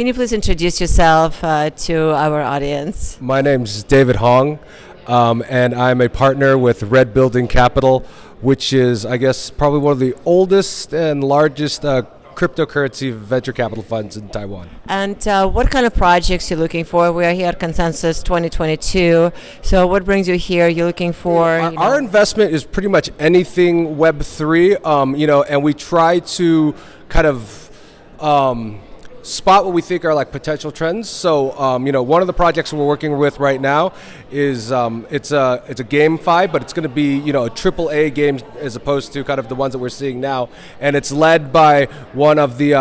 can you please introduce yourself to our audience? My name's David Hong, and I'm a partner with Red Building Capital, which is, I guess, probably one of the oldest and largest cryptocurrency venture capital funds in Taiwan. And what kind of projects you're looking for? We are here at Consensus 2022. So what brings you here? You're looking for... Our investment is pretty much anything Web3, and we try to kind of spot what we think are like potential trends. So, one of the projects we're working with right now is it's a GameFi, but it's going to be a AAA game as opposed to kind of the ones that we're seeing now, and it's led by one of the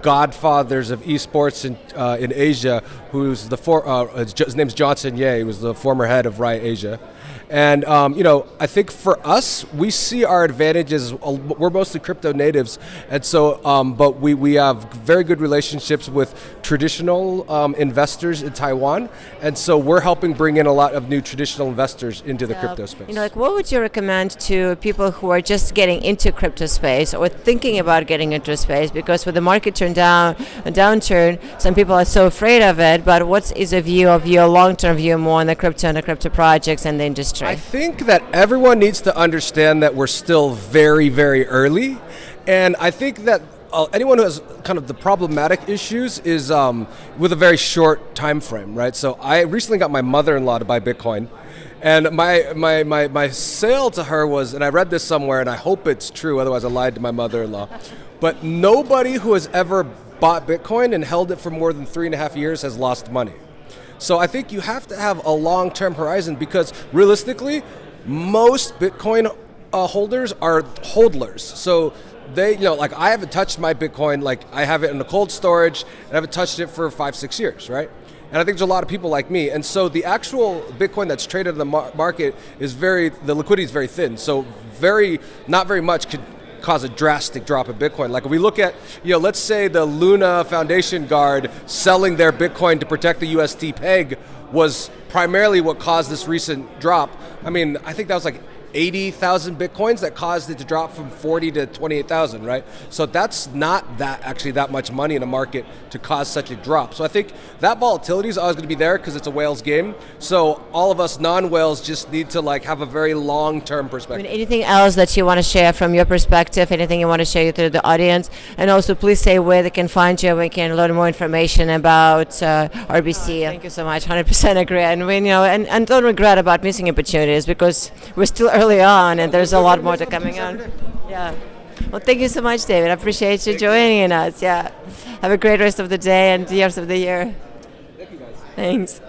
godfathers of esports in Asia, who's his name's Johnson Ye, who was the former head of Riot Asia. And I think for us, we see our advantages. We're mostly crypto natives, and so but we have very good relationships with traditional investors in Taiwan, and so we're helping bring in a lot of new traditional investors into the crypto space. What would you recommend to people who are just getting into crypto space or thinking about getting into space? Because with the market downturn, some people are so afraid of it. But what is a view of your long-term view more on the crypto projects and the industry? I think that everyone needs to understand that we're still very, very early. And I think that anyone who has kind of the problematic issues is with a very short time frame, right? So I recently got my mother-in-law to buy Bitcoin. And my sale to her was, and I read this somewhere, and I hope it's true, otherwise I lied to my mother-in-law, but nobody who has ever bought Bitcoin and held it for more than 3.5 years has lost money. So I think you have to have a long-term horizon, because realistically, most Bitcoin holders are hodlers. So they, I haven't touched my Bitcoin, I have it in the cold storage, and I haven't touched it for 5-6 years, right? And I think there's a lot of people like me. And so the actual Bitcoin that's traded in the market the liquidity is very thin. So not very much could cause a drastic drop in Bitcoin. Like if we look at, let's say the Luna Foundation Guard selling their Bitcoin to protect the UST peg was primarily what caused this recent drop. I mean, I think that was like 80,000 Bitcoins that caused it to drop from 40 to 28,000, right? So that's not that much money in a market to cause such a drop. So I think that volatility is always going to be there because it's a whales game. So all of us non-whales just need to have a very long-term perspective. Anything else that you want to share from your perspective? Anything you want to share to the audience? And also please say where they can find you, we can learn more information about RBC. Thank you so much. 100% agree. And we and don't regret about missing opportunities, because we're still early on and there's a lot more to coming on. Yeah. Well, thank you so much, David. I appreciate you joining us. Yeah. Have a great rest of the day and the rest of the year. Thank you, guys. Thanks.